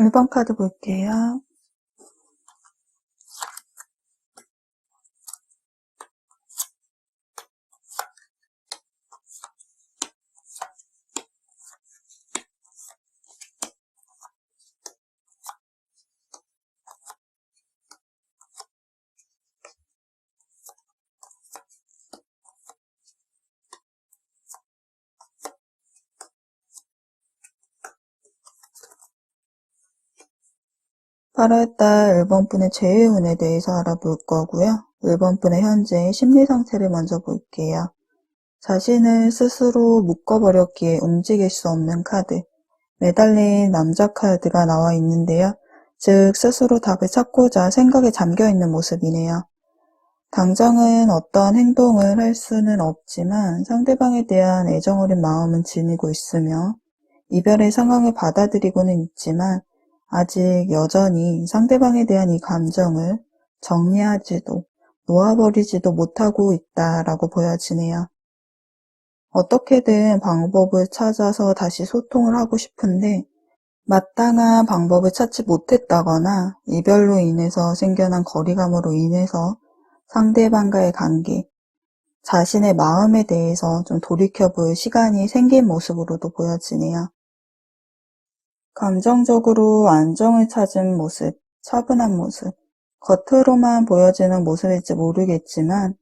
1번 카드 볼게요. 팔월달 1번 분의 재회운에 대해서 알아볼 거고요. 1번 분의 현재 심리 상태를 먼저 볼게요. 자신을 스스로 묶어버렸기에 움직일 수 없는 카드, 매달린 남자 카드가 나와 있는데요. 즉 스스로 답을 찾고자 생각에 잠겨있는 모습이네요. 당장은 어떤 행동을 할 수는 없지만 상대방에 대한 애정 어린 마음은 지니고 있으며 이별의 상황을 받아들이고는 있지만 아직 여전히 상대방에 대한 이 감정을 정리하지도 놓아버리지도 못하고 있다라고 보여지네요. 어떻게든 방법을 찾아서 다시 소통을 하고 싶은데 마땅한 방법을 찾지 못했다거나 이별로 인해서 생겨난 거리감으로 인해서 상대방과의 관계, 자신의 마음에 대해서 좀 돌이켜볼 시간이 생긴 모습으로도 보여지네요. 감정적으로 안정을 찾은 모습, 차분한 모습, 겉으로만 보여지는 모습일지 모르겠지만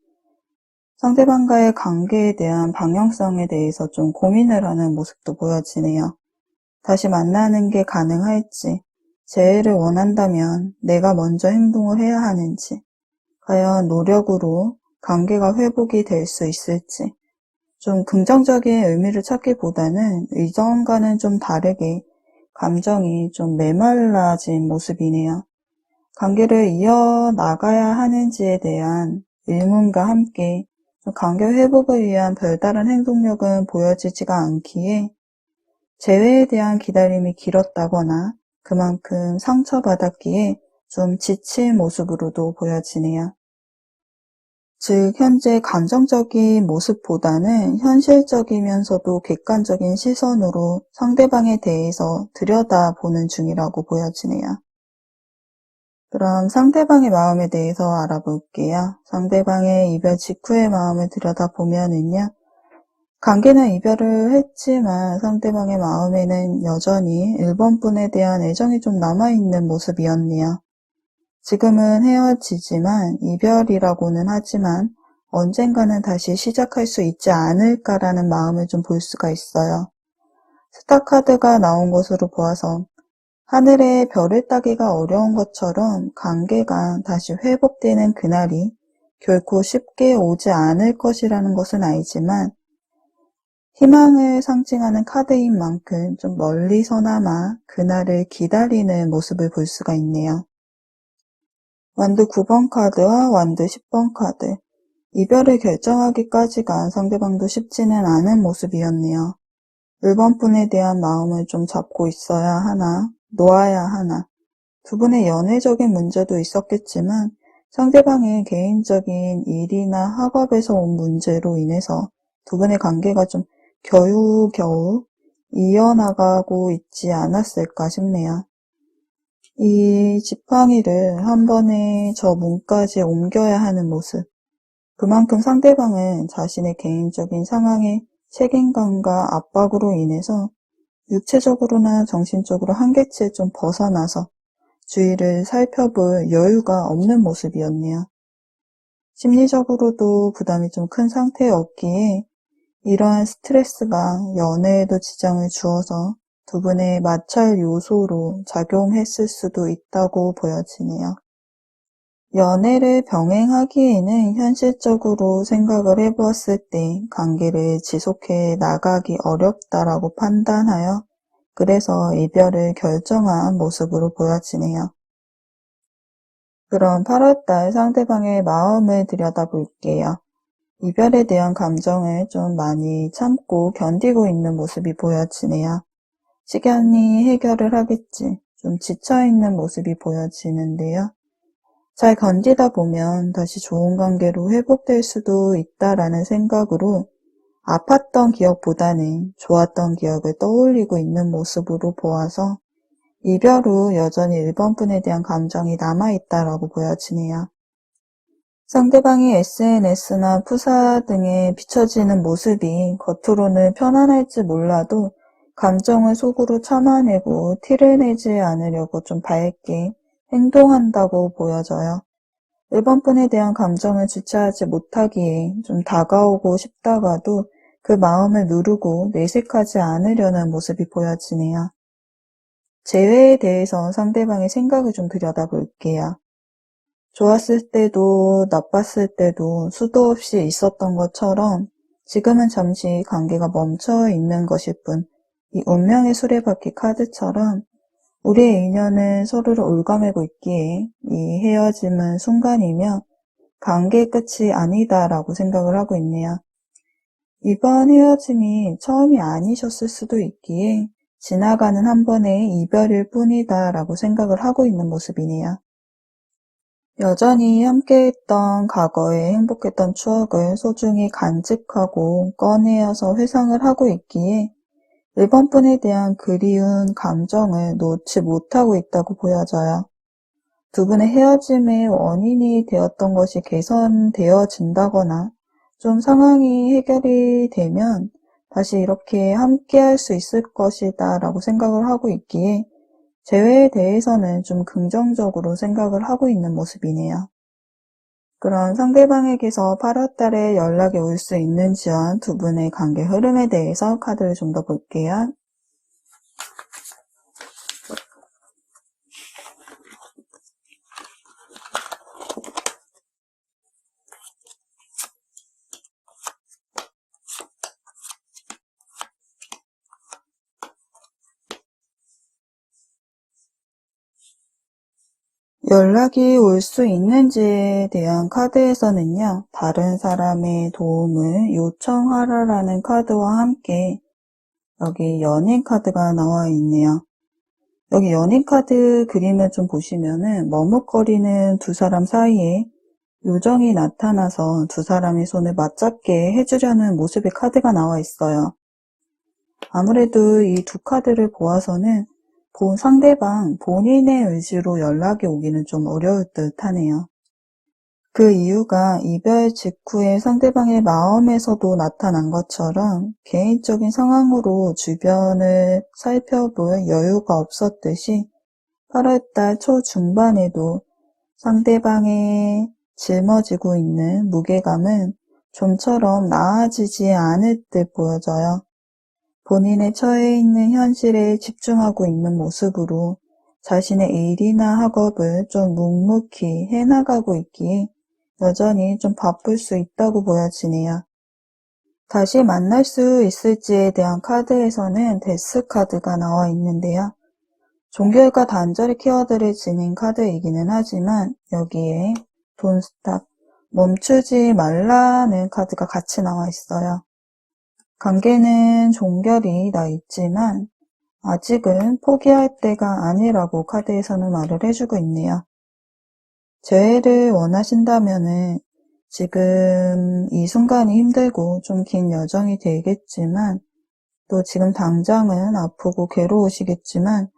상대방과의 관계에 대한 방향성에 대해서 좀 고민을 하는 모습도 보여지네요. 다시 만나는 게 가능할지, 재회를 원한다면 내가 먼저 행동을 해야 하는지, 과연 노력으로 관계가 회복이 될 수 있을지, 좀 긍정적인 의미를 찾기보다는 이전과는 좀 다르게 감정이 좀 메말라진 모습이네요. 관계를 이어나가야 하는지에 대한 의문과 함께 좀 관계 회복을 위한 별다른 행동력은 보여지지가 않기에 재회에 대한 기다림이 길었다거나 그만큼 상처받았기에 좀 지친 모습으로도 보여지네요. 즉 현재 감정적인 모습보다는 현실적이면서도 객관적인 시선으로 상대방에 대해서 들여다보는 중이라고 보여지네요. 그럼 상대방의 마음에 대해서 알아볼게요. 상대방의 이별 직후의 마음을 들여다보면은요. 관계는 이별을 했지만 상대방의 마음에는 여전히 1번 분에 대한 애정이 좀 남아있는 모습이었네요. 지금은 헤어지지만 이별이라고는 하지만 언젠가는 다시 시작할 수 있지 않을까라는 마음을 좀 볼 수가 있어요. 스타 카드가 나온 것으로 보아서 하늘에 별을 따기가 어려운 것처럼 관계가 다시 회복되는 그날이 결코 쉽게 오지 않을 것이라는 것은 알지만 희망을 상징하는 카드인 만큼 좀 멀리서나마 그날을 기다리는 모습을 볼 수가 있네요. 완드 9번 카드와 완드 10번 카드. 이별을 결정하기까지가 상대방도 쉽지는 않은 모습이었네요. 1번 분에 대한 마음을 좀 잡고 있어야 하나, 놓아야 하나. 두 분의 연애적인 문제도 있었겠지만 상대방의 개인적인 일이나 학업에서 온 문제로 인해서 두 분의 관계가 좀 겨우겨우 이어나가고 있지 않았을까 싶네요. 이 지팡이를 한 번에 저 문까지 옮겨야 하는 모습. 그만큼 상대방은 자신의 개인적인 상황의 책임감과 압박으로 인해서 육체적으로나 정신적으로 한계치에 좀 벗어나서 주위를 살펴볼 여유가 없는 모습이었네요. 심리적으로도 부담이 좀 큰 상태였기에 이러한 스트레스가 연애에도 지장을 주어서 두 분의 마찰 요소로 작용했을 수도 있다고 보여지네요. 연애를 병행하기에는 현실적으로 생각을 해보았을 때 관계를 지속해 나가기 어렵다라고 판단하여 그래서 이별을 결정한 모습으로 보여지네요. 그럼 8월달 상대방의 마음을 들여다볼게요. 이별에 대한 감정을 좀 많이 참고 견디고 있는 모습이 보여지네요. 시간이 해결을 하겠지. 좀 지쳐있는 모습이 보여지는데요. 잘 견디다 보면 다시 좋은 관계로 회복될 수도 있다라는 생각으로 아팠던 기억보다는 좋았던 기억을 떠올리고 있는 모습으로 보아서 이별 후 여전히 1번 분에 대한 감정이 남아있다라고 보여지네요. 상대방이 SNS나 푸사 등에 비춰지는 모습이 겉으로는 편안할지 몰라도 감정을 속으로 참아내고 티를 내지 않으려고 좀 밝게 행동한다고 보여져요. 1번 분에 대한 감정을 주체하지 못하기에 좀 다가오고 싶다가도 그 마음을 누르고 내색하지 않으려는 모습이 보여지네요. 재회에 대해서 상대방의 생각을 좀 들여다볼게요. 좋았을 때도 나빴을 때도 수도 없이 있었던 것처럼 지금은 잠시 관계가 멈춰 있는 것일 뿐, 이 운명의 수레바퀴 카드처럼 우리의 인연은 서로를 올가매고 있기에 이 헤어짐은 순간이며 관계의 끝이 아니다라고 생각을 하고 있네요. 이번 헤어짐이 처음이 아니셨을 수도 있기에 지나가는 한 번의 이별일 뿐이다라고 생각을 하고 있는 모습이네요. 여전히 함께했던 과거의 행복했던 추억을 소중히 간직하고 꺼내어서 회상을 하고 있기에 1번 분에 대한 그리운 감정을 놓지 못하고 있다고 보여져요. 두 분의 헤어짐의 원인이 되었던 것이 개선되어진다거나 좀 상황이 해결이 되면 다시 이렇게 함께할 수 있을 것이다 라고 생각을 하고 있기에 재회에 대해서는 좀 긍정적으로 생각을 하고 있는 모습이네요. 그럼 상대방에게서 8월 달에 연락이 올 수 있는지와 두 분의 관계 흐름에 대해서 카드를 좀 더 볼게요. 연락이 올 수 있는지에 대한 카드에서는요, 다른 사람의 도움을 요청하라라는 카드와 함께 여기 연인 카드가 나와 있네요. 여기 연인 카드 그림을 좀 보시면은 머뭇거리는 두 사람 사이에 요정이 나타나서 두 사람의 손을 맞잡게 해주려는 모습의 카드가 나와 있어요. 아무래도 이 두 카드를 보아서는 상대방 본인의 의지로 연락이 오기는 좀 어려울 듯 하네요. 그 이유가 이별 직후에 상대방의 마음에서도 나타난 것처럼 개인적인 상황으로 주변을 살펴볼 여유가 없었듯이 8월달 초중반에도 상대방의 짊어지고 있는 무게감은 좀처럼 나아지지 않을 듯 보여져요. 본인의 처해 있는 현실에 집중하고 있는 모습으로 자신의 일이나 학업을 좀 묵묵히 해나가고 있기에 여전히 좀 바쁠 수 있다고 보여지네요. 다시 만날 수 있을지에 대한 카드에서는 데스 카드가 나와 있는데요. 종결과 단절의 키워드를 지닌 카드이기는 하지만 여기에 Don't stop, 멈추지 말라는 카드가 같이 나와 있어요. 관계는 종결이 나 있지만 아직은 포기할 때가 아니라고 카드에서는 말을 해주고 있네요. 재회를 원하신다면은 지금 이 순간이 힘들고 좀 긴 여정이 되겠지만 또 지금 당장은 아프고 괴로우시겠지만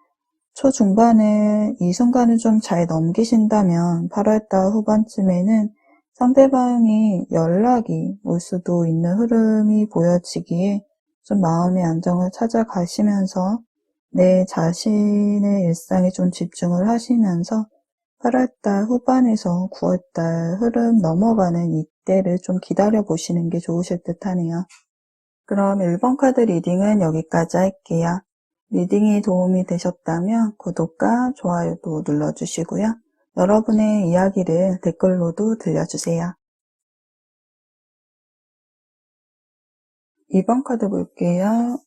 초중반에 이 순간을 좀 잘 넘기신다면 8월달 후반쯤에는 상대방이 연락이 올 수도 있는 흐름이 보여지기에 좀 마음의 안정을 찾아가시면서 내 자신의 일상에 좀 집중을 하시면서 8월달 후반에서 9월달 흐름 넘어가는 이때를 좀 기다려 보시는 게 좋으실 듯 하네요. 그럼 1번 카드 리딩은 여기까지 할게요. 리딩이 도움이 되셨다면 구독과 좋아요도 눌러주시고요. 여러분의 이야기를 댓글로도 들려주세요. 2번 카드 볼게요.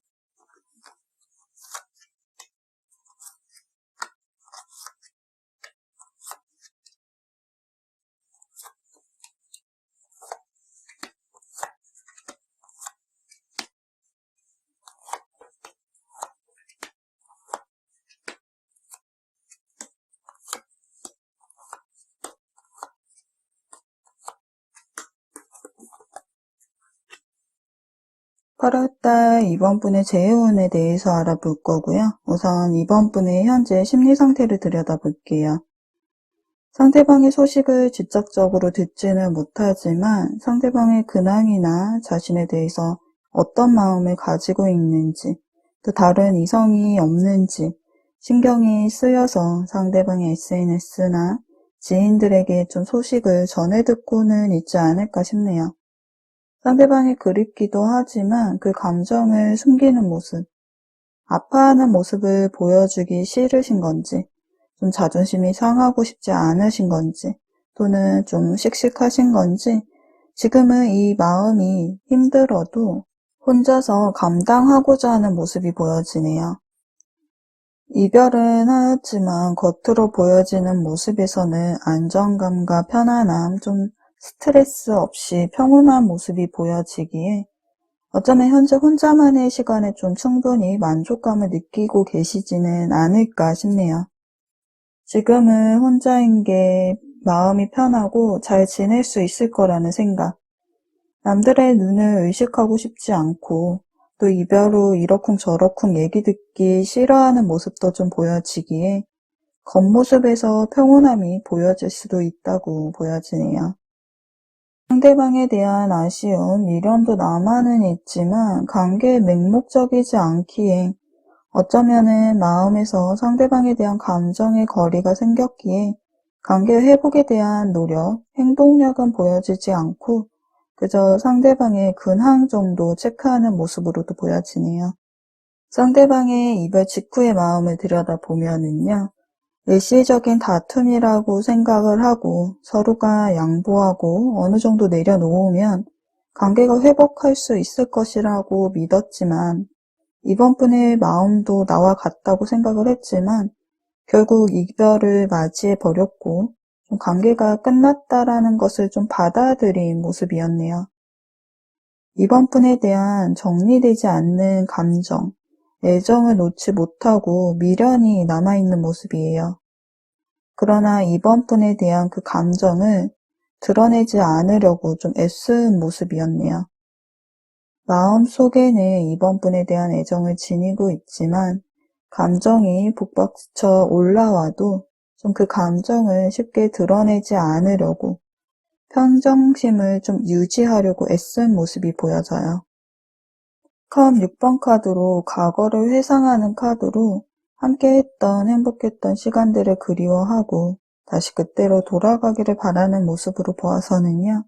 8월달 이번 분의 재해운에 대해서 알아볼 거고요. 우선 이번 분의 현재 심리 상태를 들여다볼게요. 상대방의 소식을 직접적으로 듣지는 못하지만 상대방의 근황이나 자신에 대해서 어떤 마음을 가지고 있는지, 또 다른 이성이 없는지 신경이 쓰여서 상대방의 SNS나 지인들에게 좀 소식을 전해 듣고는 있지 않을까 싶네요. 상대방이 그립기도 하지만 그 감정을 숨기는 모습, 아파하는 모습을 보여주기 싫으신 건지, 좀 자존심이 상하고 싶지 않으신 건지, 또는 좀 씩씩하신 건지, 지금은 이 마음이 힘들어도 혼자서 감당하고자 하는 모습이 보여지네요. 이별은 하였지만 겉으로 보여지는 모습에서는 안정감과 편안함, 좀 스트레스 없이 평온한 모습이 보여지기에 어쩌면 현재 혼자만의 시간에 좀 충분히 만족감을 느끼고 계시지는 않을까 싶네요. 지금은 혼자인 게 마음이 편하고 잘 지낼 수 있을 거라는 생각, 남들의 눈을 의식하고 싶지 않고 또 이별 후 이러쿵저러쿵 얘기 듣기 싫어하는 모습도 좀 보여지기에 겉모습에서 평온함이 보여질 수도 있다고 보여지네요. 상대방에 대한 아쉬움, 미련도 남아는 있지만 관계에 맹목적이지 않기에 어쩌면은 마음에서 상대방에 대한 감정의 거리가 생겼기에 관계 회복에 대한 노력, 행동력은 보여지지 않고 그저 상대방의 근황 정도 체크하는 모습으로도 보여지네요. 상대방의 이별 직후의 마음을 들여다보면은요, 일시적인 다툼이라고 생각을 하고 서로가 양보하고 어느 정도 내려놓으면 관계가 회복할 수 있을 것이라고 믿었지만 이번 분의 마음도 나와 같다고 생각을 했지만 결국 이별을 맞이해 버렸고 좀 관계가 끝났다라는 것을 좀 받아들인 모습이었네요. 이번 분에 대한 정리되지 않는 감정, 애정을 놓지 못하고 미련이 남아있는 모습이에요. 그러나 이번 분에 대한 그 감정을 드러내지 않으려고 좀 애쓴 모습이었네요. 마음속에는 이번 분에 대한 애정을 지니고 있지만 감정이 북받쳐 올라와도 좀 그 감정을 쉽게 드러내지 않으려고 평정심을 좀 유지하려고 애쓴 모습이 보여져요. 컵 6번 카드로 과거를 회상하는 카드로 함께했던 행복했던 시간들을 그리워하고 다시 그때로 돌아가기를 바라는 모습으로 보아서는요.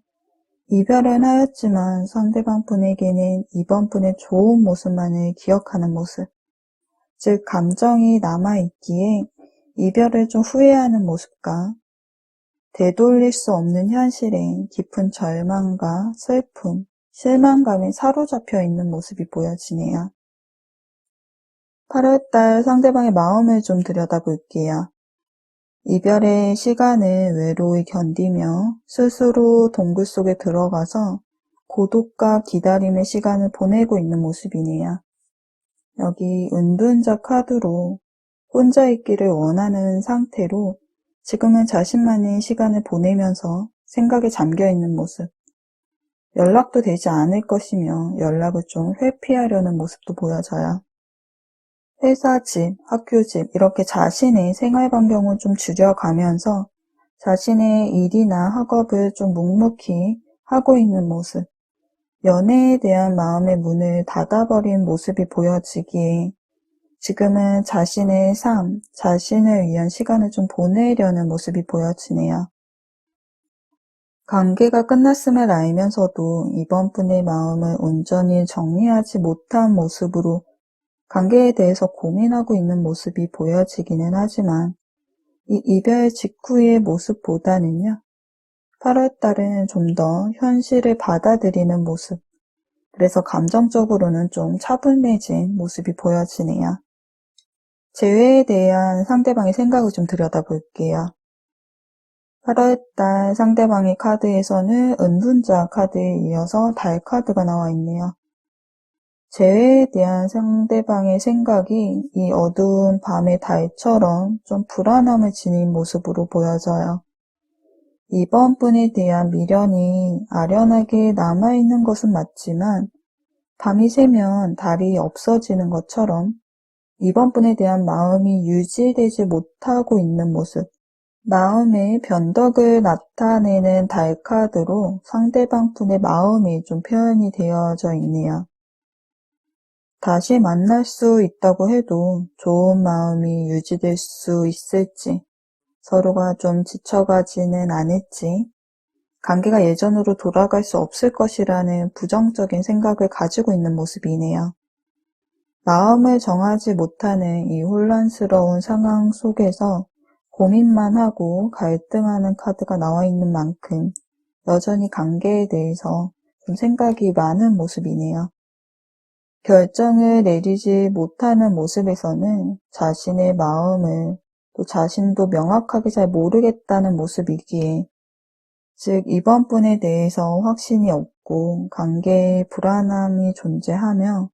이별은 하였지만 상대방 분에게는 이번 분의 좋은 모습만을 기억하는 모습, 즉 감정이 남아있기에 이별을 좀 후회하는 모습과 되돌릴 수 없는 현실에 깊은 절망과 슬픔, 실망감에 사로잡혀 있는 모습이 보여지네요. 8월달 상대방의 마음을 좀 들여다볼게요. 이별의 시간을 외로이 견디며 스스로 동굴 속에 들어가서 고독과 기다림의 시간을 보내고 있는 모습이네요. 여기 은둔자 카드로 혼자 있기를 원하는 상태로 지금은 자신만의 시간을 보내면서 생각에 잠겨 있는 모습, 연락도 되지 않을 것이며 연락을 좀 회피하려는 모습도 보여져요. 회사 집, 학교 집 이렇게 자신의 생활 반경을 좀 줄여가면서 자신의 일이나 학업을 좀 묵묵히 하고 있는 모습, 연애에 대한 마음의 문을 닫아버린 모습이 보여지기에 지금은 자신의 삶, 자신을 위한 시간을 좀 보내려는 모습이 보여지네요. 관계가 끝났음을 알면서도 이번 분의 마음을 온전히 정리하지 못한 모습으로 관계에 대해서 고민하고 있는 모습이 보여지기는 하지만 이 이별 직후의 모습보다는요. 8월달은 좀 더 현실을 받아들이는 모습, 그래서 감정적으로는 좀 차분해진 모습이 보여지네요. 재회에 대한 상대방의 생각을 좀 들여다볼게요. 8월달 상대방의 카드에서는 은둔자 카드에 이어서 달 카드가 나와 있네요. 재회에 대한 상대방의 생각이 이 어두운 밤의 달처럼 좀 불안함을 지닌 모습으로 보여져요. 이번 분에 대한 미련이 아련하게 남아있는 것은 맞지만 밤이 새면 달이 없어지는 것처럼 이번 분에 대한 마음이 유지되지 못하고 있는 모습, 마음의 변덕을 나타내는 달 카드로 상대방 분의 마음이 좀 표현이 되어져 있네요. 다시 만날 수 있다고 해도 좋은 마음이 유지될 수 있을지, 서로가 좀 지쳐가지는 않을지, 관계가 예전으로 돌아갈 수 없을 것이라는 부정적인 생각을 가지고 있는 모습이네요. 마음을 정하지 못하는 이 혼란스러운 상황 속에서 고민만 하고 갈등하는 카드가 나와 있는 만큼 여전히 관계에 대해서 좀 생각이 많은 모습이네요. 결정을 내리지 못하는 모습에서는 자신의 마음을 또 자신도 명확하게 잘 모르겠다는 모습이기에, 즉 이번 분에 대해서 확신이 없고 관계에 불안함이 존재하며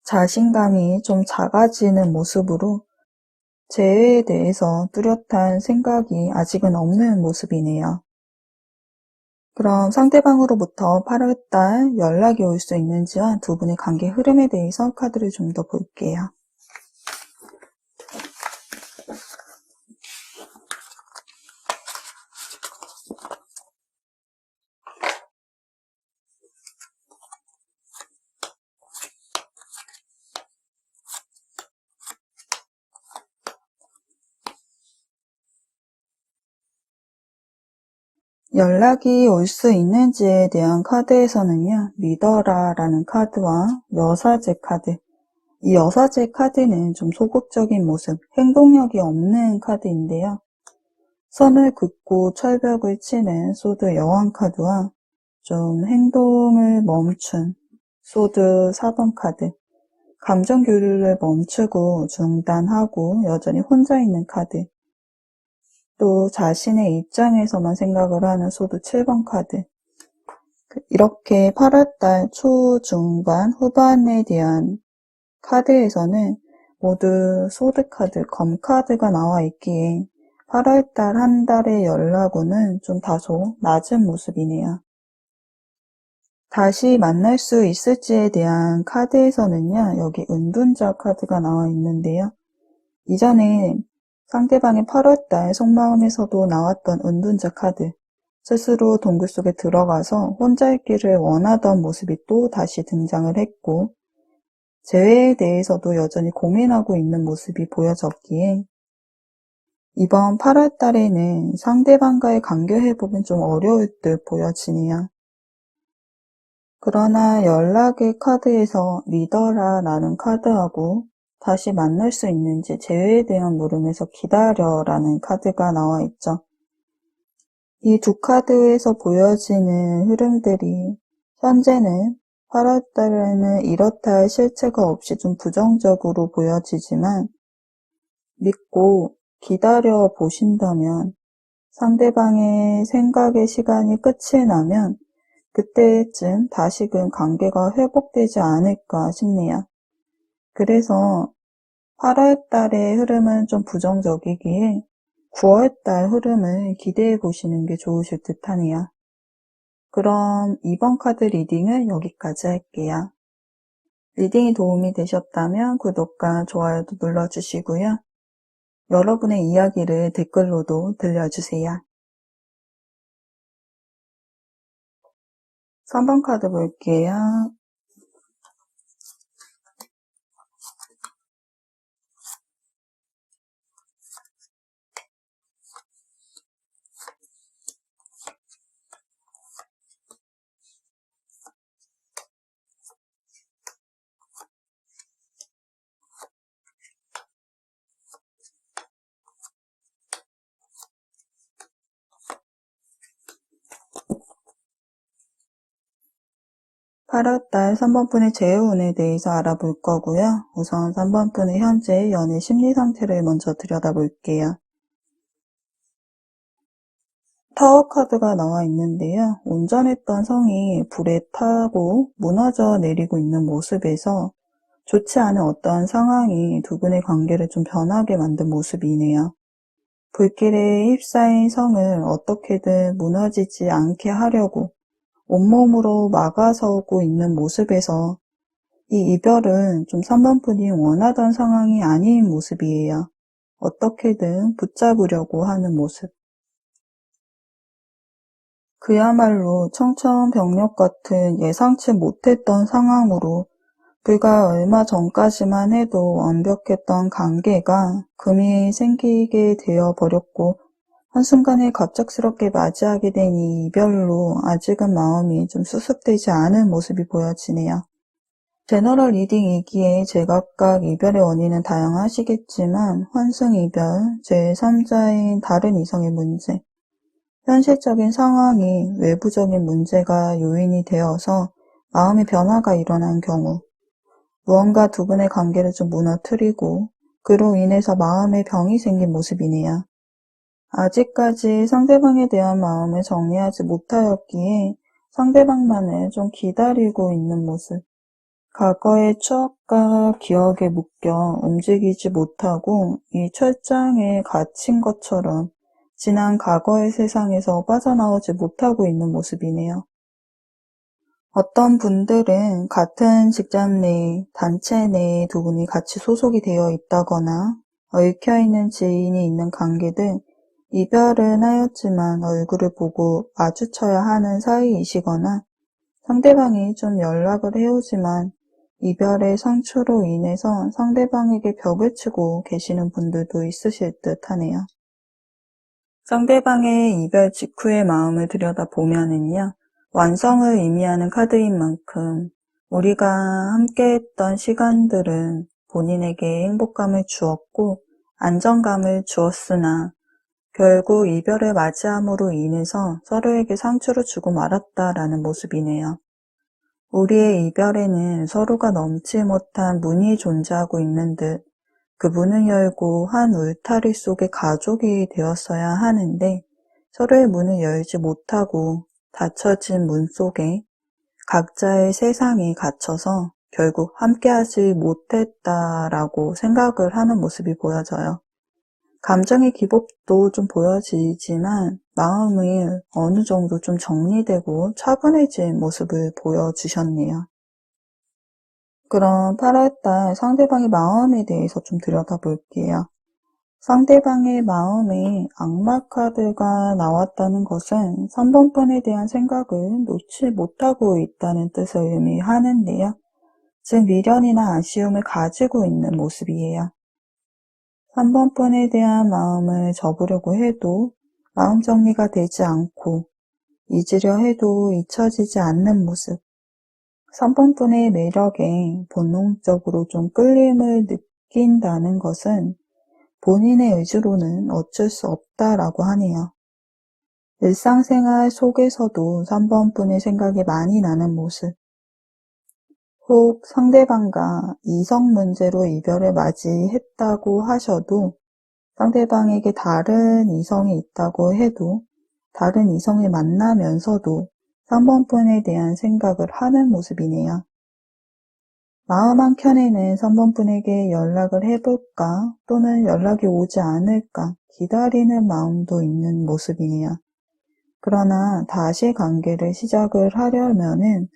자신감이 좀 작아지는 모습으로 재회에 대해서 뚜렷한 생각이 아직은 없는 모습이네요. 그럼 상대방으로부터 8월달 연락이 올 수 있는지와 두 분의 관계 흐름에 대해서 카드를 좀 더 볼게요. 연락이 올 수 있는지에 대한 카드에서는요, 리더라라는 카드와 여사제 카드, 이 여사제 카드는 좀 소극적인 모습, 행동력이 없는 카드인데요. 선을 긋고 철벽을 치는 소드 여왕 카드와 좀 행동을 멈춘 소드 4번 카드, 감정 교류를 멈추고 중단하고 여전히 혼자 있는 카드, 또 자신의 입장에서만 생각을 하는 소드 7번 카드, 이렇게 8월달 초, 중반, 후반에 대한 카드에서는 모두 소드 카드, 검 카드가 나와 있기에 8월달 한 달의 연락운은 좀 다소 낮은 모습이네요. 다시 만날 수 있을지에 대한 카드에서는요, 여기 은둔자 카드가 나와 있는데요. 이전에 상대방의 8월달 속마음에서도 나왔던 은둔자 카드, 스스로 동굴 속에 들어가서 혼자 있기를 원하던 모습이 또 다시 등장을 했고, 재회에 대해서도 여전히 고민하고 있는 모습이 보여졌기에 이번 8월달에는 상대방과의 관계 회복은 좀 어려울 듯 보여지네요. 그러나 연락의 카드에서 리더라라는 카드하고 다시 만날 수 있는지 재회에 대한 물음에서 기다려라는 카드가 나와 있죠. 이 두 카드에서 보여지는 흐름들이 현재는 8월달에는 이렇다 할 실체가 없이 좀 부정적으로 보여지지만 믿고 기다려 보신다면 상대방의 생각의 시간이 끝이 나면 그때쯤 다시금 관계가 회복되지 않을까 싶네요. 그래서 8월달의 흐름은 좀 부정적이기에 9월달 흐름을 기대해 보시는 게 좋으실 듯 하네요. 그럼 이번 카드 리딩은 여기까지 할게요. 리딩이 도움이 되셨다면 구독과 좋아요도 눌러주시고요. 여러분의 이야기를 댓글로도 들려주세요. 3번 카드 볼게요. 팔 8월달 3번분의 재혼에 대해서 알아볼 거고요. 우선 3번분의 현재 연애 심리 상태를 먼저 들여다볼게요. 타워 카드가 나와 있는데요. 온전했던 성이 불에 타고 무너져 내리고 있는 모습에서 좋지 않은 어떠한 상황이 두 분의 관계를 좀 변하게 만든 모습이네요. 불길에 휩싸인 성을 어떻게든 무너지지 않게 하려고 온몸으로 막아서고 있는 모습에서 이 이별은 좀 3번 분이 원하던 상황이 아닌 모습이에요. 어떻게든 붙잡으려고 하는 모습. 그야말로 청천벽력 같은 예상치 못했던 상황으로 불과 얼마 전까지만 해도 완벽했던 관계가 금이 생기게 되어 버렸고 한순간에 갑작스럽게 맞이하게 된 이 이별로 아직은 마음이 좀 수습되지 않은 모습이 보여지네요. 제너럴 리딩이기에 제각각 이별의 원인은 다양하시겠지만 환승 이별, 제3자인 다른 이성의 문제, 현실적인 상황이 외부적인 문제가 요인이 되어서 마음의 변화가 일어난 경우, 무언가 두 분의 관계를 좀 무너뜨리고 그로 인해서 마음의 병이 생긴 모습이네요. 아직까지 상대방에 대한 마음을 정리하지 못하였기에 상대방만을 좀 기다리고 있는 모습. 과거의 추억과 기억에 묶여 움직이지 못하고 이 철장에 갇힌 것처럼 지난 과거의 세상에서 빠져나오지 못하고 있는 모습이네요. 어떤 분들은 같은 직장 내, 단체 내에 두 분이 같이 소속이 되어 있다거나 얽혀있는 지인이 있는 관계들, 이별은 하였지만 얼굴을 보고 마주쳐야 하는 사이이시거나 상대방이 좀 연락을 해오지만 이별의 상처로 인해서 상대방에게 벽을 치고 계시는 분들도 있으실 듯 하네요. 상대방의 이별 직후의 마음을 들여다보면은요, 완성을 의미하는 카드인 만큼 우리가 함께했던 시간들은 본인에게 행복감을 주었고 안정감을 주었으나 결국 이별을 맞이함으로 인해서 서로에게 상처를 주고 말았다라는 모습이네요. 우리의 이별에는 서로가 넘지 못한 문이 존재하고 있는 듯 그 문을 열고 한 울타리 속의 가족이 되었어야 하는데 서로의 문을 열지 못하고 닫혀진 문 속에 각자의 세상이 갇혀서 결국 함께하지 못했다라고 생각을 하는 모습이 보여져요. 감정의 기복도 좀 보여지지만 마음이 어느 정도 좀 정리되고 차분해진 모습을 보여주셨네요. 그럼 8월달 상대방의 마음에 대해서 좀 들여다볼게요. 상대방의 마음에 악마 카드가 나왔다는 것은 3번 분에 대한 생각을 놓지 못하고 있다는 뜻을 의미하는데요. 즉 미련이나 아쉬움을 가지고 있는 모습이에요. 3번 분에 대한 마음을 접으려고 해도 마음 정리가 되지 않고 잊으려 해도 잊혀지지 않는 모습. 3번 분의 매력에 본능적으로 좀 끌림을 느낀다는 것은 본인의 의지로는 어쩔 수 없다라고 하네요. 일상생활 속에서도 3번 분의 생각이 많이 나는 모습. 혹 상대방과 이성 문제로 이별을 맞이했다고 하셔도 상대방에게 다른 이성이 있다고 해도 다른 이성을 만나면서도 3번 분에 대한 생각을 하는 모습이네요. 마음 한켠에는 3번 분에게 연락을 해볼까 또는 연락이 오지 않을까 기다리는 마음도 있는 모습이네요. 그러나 다시 관계를 시작을 하려면은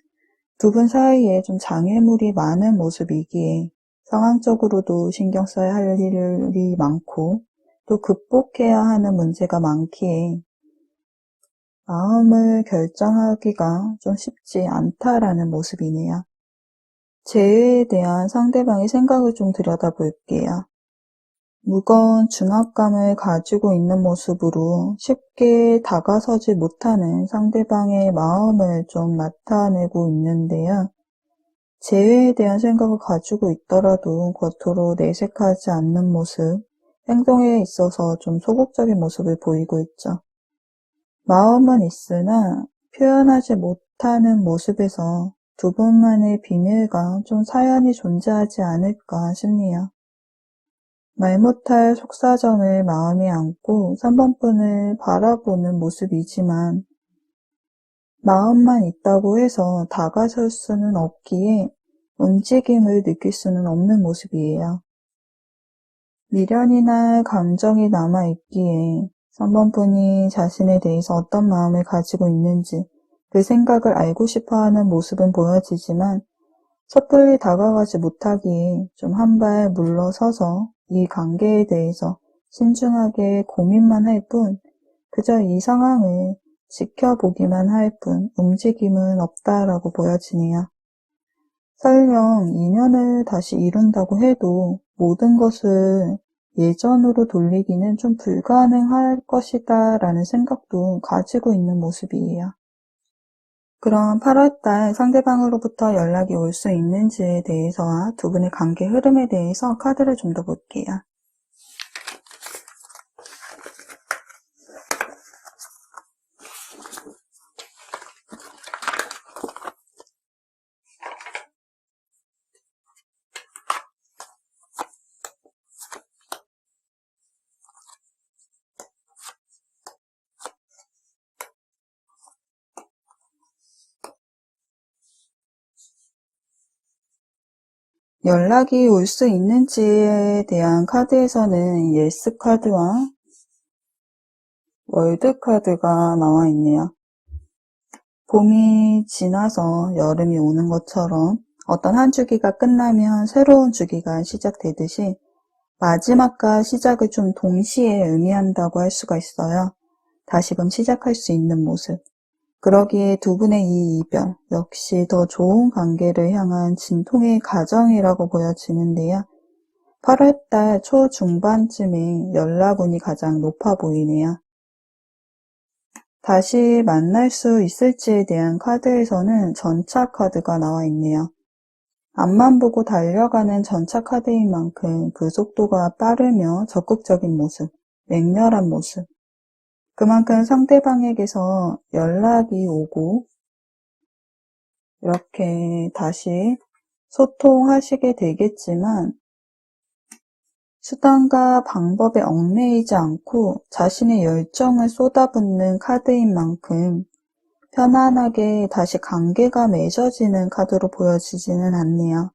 두 분 사이에 좀 장애물이 많은 모습이기에 상황적으로도 신경 써야 할 일이 많고 또 극복해야 하는 문제가 많기에 마음을 결정하기가 좀 쉽지 않다라는 모습이네요. 재회에 대한 상대방의 생각을 좀 들여다볼게요. 무거운 중압감을 가지고 있는 모습으로 쉽게 다가서지 못하는 상대방의 마음을 좀 나타내고 있는데요. 재회에 대한 생각을 가지고 있더라도 겉으로 내색하지 않는 모습, 행동에 있어서 좀 소극적인 모습을 보이고 있죠. 마음은 있으나 표현하지 못하는 모습에서 두 분만의 비밀과 좀 사연이 존재하지 않을까 싶네요. 말 못할 속사정을 마음에 안고 3번 분을 바라보는 모습이지만 마음만 있다고 해서 다가설 수는 없기에 움직임을 느낄 수는 없는 모습이에요. 미련이나 감정이 남아있기에 3번 분이 자신에 대해서 어떤 마음을 가지고 있는지 그 생각을 알고 싶어하는 모습은 보여지지만 섣불리 다가가지 못하기에 좀 한 발 물러서서 이 관계에 대해서 신중하게 고민만 할 뿐, 그저 이 상황을 지켜보기만 할 뿐 움직임은 없다라고 보여지네요. 설령 인연을 다시 이룬다고 해도 모든 것을 예전으로 돌리기는 좀 불가능할 것이다 라는 생각도 가지고 있는 모습이에요. 그럼 8월달 상대방으로부터 연락이 올 수 있는지에 대해서와 두 분의 관계 흐름에 대해서 카드를 좀 더 볼게요. 연락이 올 수 있는지에 대한 카드에서는 예스 카드와 월드 카드가 나와 있네요. 봄이 지나서 여름이 오는 것처럼 어떤 한 주기가 끝나면 새로운 주기가 시작되듯이 마지막과 시작을 좀 동시에 의미한다고 할 수가 있어요. 다시금 시작할 수 있는 모습. 그러기에 두 분의 이 이별 역시 더 좋은 관계를 향한 진통의 과정이라고 보여지는데요. 8월달 초중반쯤에 연락운이 가장 높아 보이네요. 다시 만날 수 있을지에 대한 카드에서는 전차 카드가 나와 있네요. 앞만 보고 달려가는 전차 카드인 만큼 그 속도가 빠르며 적극적인 모습, 맹렬한 모습. 그만큼 상대방에게서 연락이 오고 이렇게 다시 소통하시게 되겠지만 수단과 방법에 얽매이지 않고 자신의 열정을 쏟아붓는 카드인 만큼 편안하게 다시 관계가 맺어지는 카드로 보여지지는 않네요.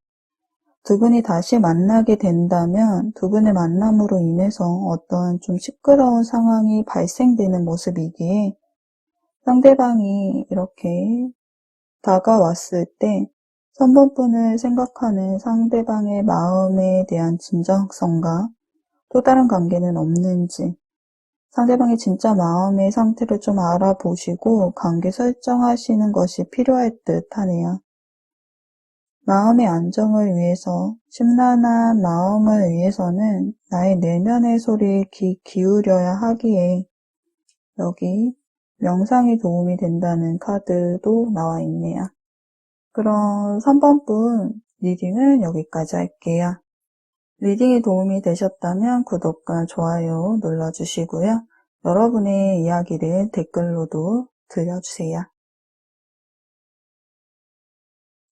두 분이 다시 만나게 된다면 두 분의 만남으로 인해서 어떤 좀 시끄러운 상황이 발생되는 모습이기에 상대방이 이렇게 다가왔을 때 선번분을 생각하는 상대방의 마음에 대한 진정성과 또 다른 관계는 없는지 상대방의 진짜 마음의 상태를 좀 알아보시고 관계 설정하시는 것이 필요할 듯 하네요. 마음의 안정을 위해서, 심란한 마음을 위해서는 나의 내면의 소리에 귀 기울여야 하기에 여기 명상이 도움이 된다는 카드도 나와 있네요. 그럼 3번분 리딩은 여기까지 할게요. 리딩이 도움이 되셨다면 구독과 좋아요 눌러주시고요. 여러분의 이야기를 댓글로도 들려주세요.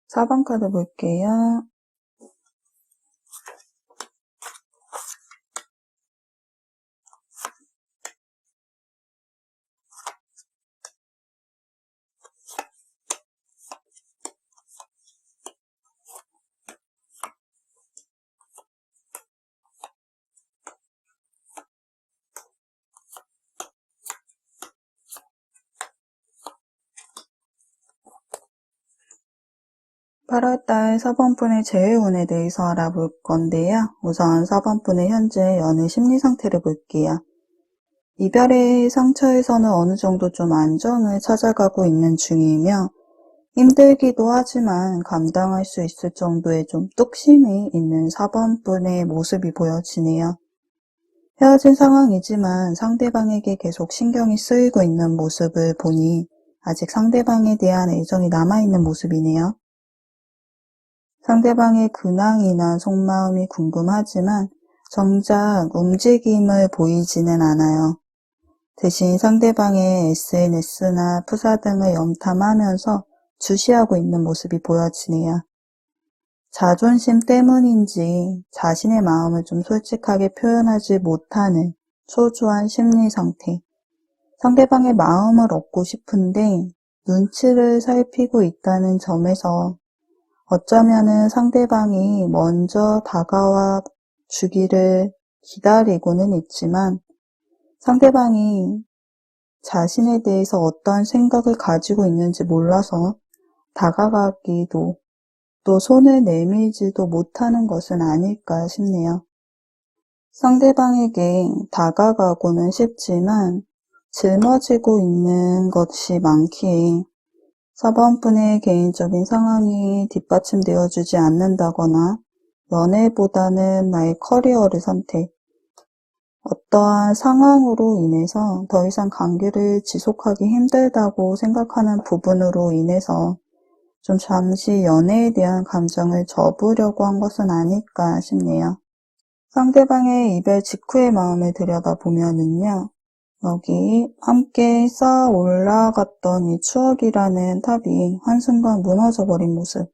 4번 카드 볼게요. (8월달) 4번분의 재회운에 대해서 알아볼 건데요. 우선 4번분의 현재 연애 심리 상태를 볼게요. 이별의 상처에서는 어느 정도 좀 안정을 찾아가고 있는 중이며 힘들기도 하지만 감당할 수 있을 정도의 좀 뚝심이 있는 4번분의 모습이 보여지네요. 헤어진 상황이지만 상대방에게 계속 신경이 쓰이고 있는 모습을 보니 아직 상대방에 대한 애정이 남아있는 모습이네요. 상대방의 근황이나 속마음이 궁금하지만 정작 움직임을 보이지는 않아요. 대신 상대방의 SNS나 프사 등을 염탐하면서 주시하고 있는 모습이 보여지네요. 자존심 때문인지 자신의 마음을 좀 솔직하게 표현하지 못하는 초조한 심리 상태. 상대방의 마음을 얻고 싶은데 눈치를 살피고 있다는 점에서 어쩌면은 상대방이 먼저 다가와 주기를 기다리고는 있지만 상대방이 자신에 대해서 어떠한 생각을 가지고 있는지 몰라서 다가가기도 또 손을 내밀지도 못하는 것은 아닐까 싶네요. 상대방에게 다가가고는 싶지만 짊어지고 있는 것이 많기에 4번분의 개인적인 상황이 뒷받침되어 주지 않는다거나 연애보다는 나의 커리어를 선택, 어떠한 상황으로 인해서 더 이상 관계를 지속하기 힘들다고 생각하는 부분으로 인해서 좀 잠시 연애에 대한 감정을 접으려고 한 것은 아닐까 싶네요. 상대방의 이별 직후의 마음을 들여다보면은요. 여기 함께 쌓아 올라갔던 이 추억이라는 탑이 한순간 무너져버린 모습.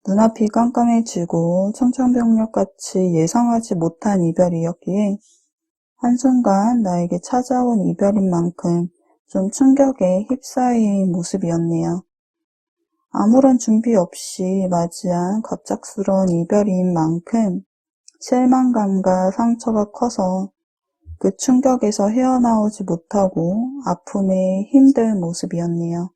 눈앞이 깜깜해지고 청천벽력같이 예상하지 못한 이별이었기에 한순간 나에게 찾아온 이별인 만큼 좀 충격에 휩싸인 모습이었네요. 아무런 준비 없이 맞이한 갑작스러운 이별인 만큼 실망감과 상처가 커서 그 충격에서 헤어나오지 못하고 아픔에 힘든 모습이었네요.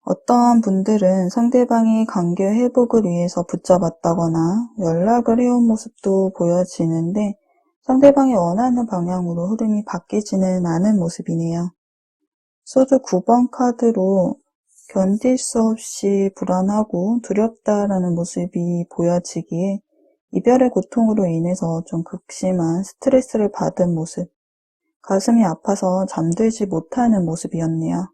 어떠한 분들은 상대방이 관계 회복을 위해서 붙잡았다거나 연락을 해온 모습도 보여지는데 상대방이 원하는 방향으로 흐름이 바뀌지는 않은 모습이네요. 소드 9번 카드로 견딜 수 없이 불안하고 두렵다라는 모습이 보여지기에 이별의 고통으로 인해서 좀 극심한 스트레스를 받은 모습, 가슴이 아파서 잠들지 못하는 모습이었네요.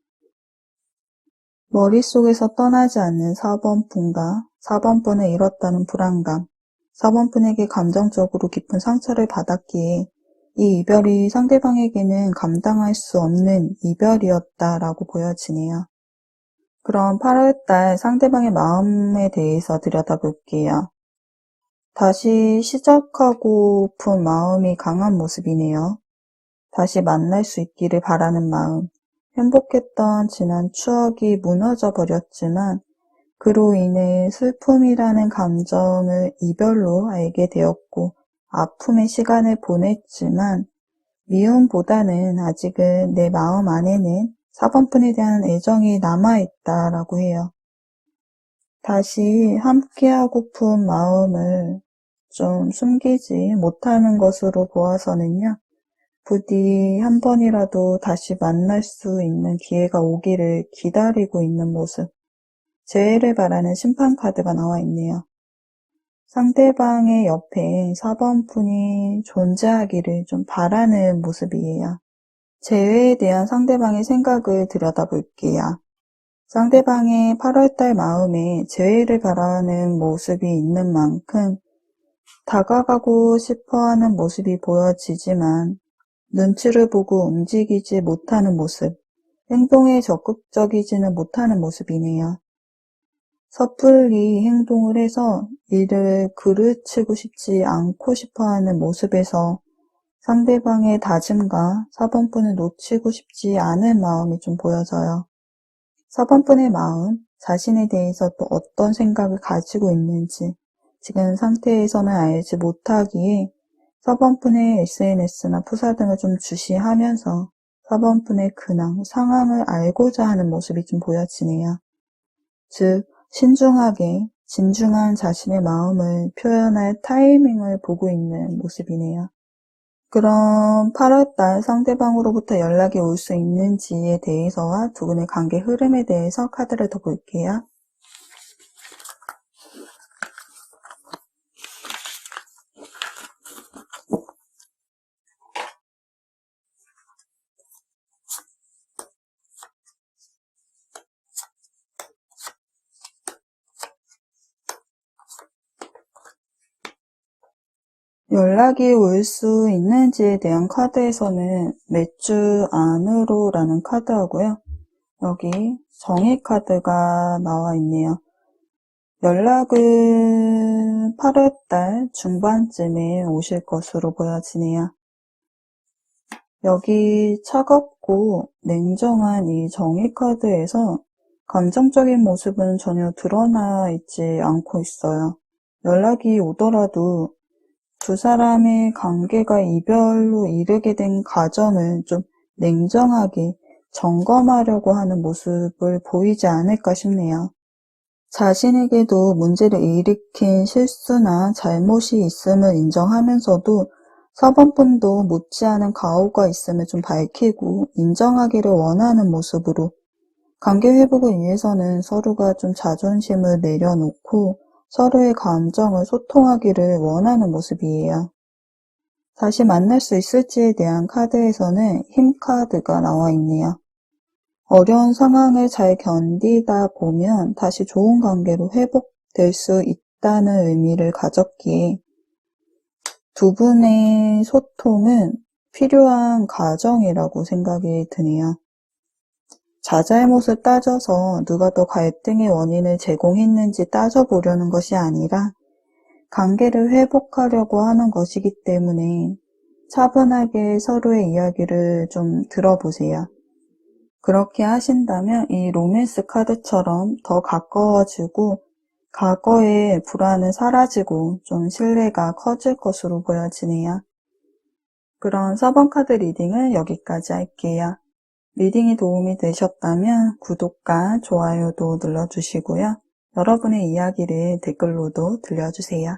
머릿속에서 떠나지 않는 4번분과 4번분을 잃었다는 불안감, 4번분에게 감정적으로 깊은 상처를 받았기에 이 이별이 상대방에게는 감당할 수 없는 이별이었다라고 보여지네요. 그럼 8월달 상대방의 마음에 대해서 들여다볼게요. 다시 시작하고픈 마음이 강한 모습이네요. 다시 만날 수 있기를 바라는 마음, 행복했던 지난 추억이 무너져 버렸지만 그로 인해 슬픔이라는 감정을 이별로 알게 되었고 아픔의 시간을 보냈지만 미움보다는 아직은 내 마음 안에는 4번분에 대한 애정이 남아있다라고 해요. 다시 함께하고픈 마음을 좀 숨기지 못하는 것으로 보아서는요. 부디 한 번이라도 다시 만날 수 있는 기회가 오기를 기다리고 있는 모습. 재회를 바라는 심판카드가 나와 있네요. 상대방의 옆에 4번분이 존재하기를 좀 바라는 모습이에요. 재회에 대한 상대방의 생각을 들여다볼게요. 상대방의 8월달 마음에 재회를 바라는 모습이 있는 만큼 다가가고 싶어하는 모습이 보여지지만 눈치를 보고 움직이지 못하는 모습, 행동에 적극적이지는 못하는 모습이네요. 섣불리 행동을 해서 이를 그르치고 싶지 않고 싶어하는 모습에서 상대방의 다짐과 4번분을 놓치고 싶지 않은 마음이 좀 보여져요. 4번분의 마음, 자신에 대해서 또 어떤 생각을 가지고 있는지 지금 상태에서는 알지 못하기에 4번분의 SNS나 푸사 등을 좀 주시하면서 4번분의 근황, 상황을 알고자 하는 모습이 좀 보여지네요. 즉, 신중하게 진중한 자신의 마음을 표현할 타이밍을 보고 있는 모습이네요. 그럼 8월달 상대방으로부터 연락이 올 수 있는지에 대해서와 두 분의 관계 흐름에 대해서 카드를 더 볼게요. 연락이 올 수 있는지에 대한 카드에서는 몇 주 안으로 라는 카드하고요. 여기 정의 카드가 나와 있네요. 연락은 8월달 중반쯤에 오실 것으로 보여지네요. 여기 차갑고 냉정한 이 정의 카드에서 감정적인 모습은 전혀 드러나 있지 않고 있어요. 연락이 오더라도 두 사람의 관계가 이별로 이르게 된 과정은 좀 냉정하게 점검하려고 하는 모습을 보이지 않을까 싶네요. 자신에게도 문제를 일으킨 실수나 잘못이 있음을 인정하면서도 서번분도 못지않은 과오가 있음을 좀 밝히고 인정하기를 원하는 모습으로 관계 회복을 위해서는 서로가 좀 자존심을 내려놓고 서로의 감정을 소통하기를 원하는 모습이에요. 다시 만날 수 있을지에 대한 카드에서는 힘 카드가 나와 있네요. 어려운 상황을 잘 견디다 보면 다시 좋은 관계로 회복될 수 있다는 의미를 가졌기에 두 분의 소통은 필요한 과정이라고 생각이 드네요. 자잘못을 따져서 누가 더 갈등의 원인을 제공했는지 따져보려는 것이 아니라 관계를 회복하려고 하는 것이기 때문에 차분하게 서로의 이야기를 좀 들어보세요. 그렇게 하신다면 이 로맨스 카드처럼 더 가까워지고 과거의 불안은 사라지고 좀 신뢰가 커질 것으로 보여지네요. 그럼 4번 카드 리딩은 여기까지 할게요. 리딩이 도움이 되셨다면 구독과 좋아요도 눌러주시고요. 여러분의 이야기를 댓글로도 들려주세요.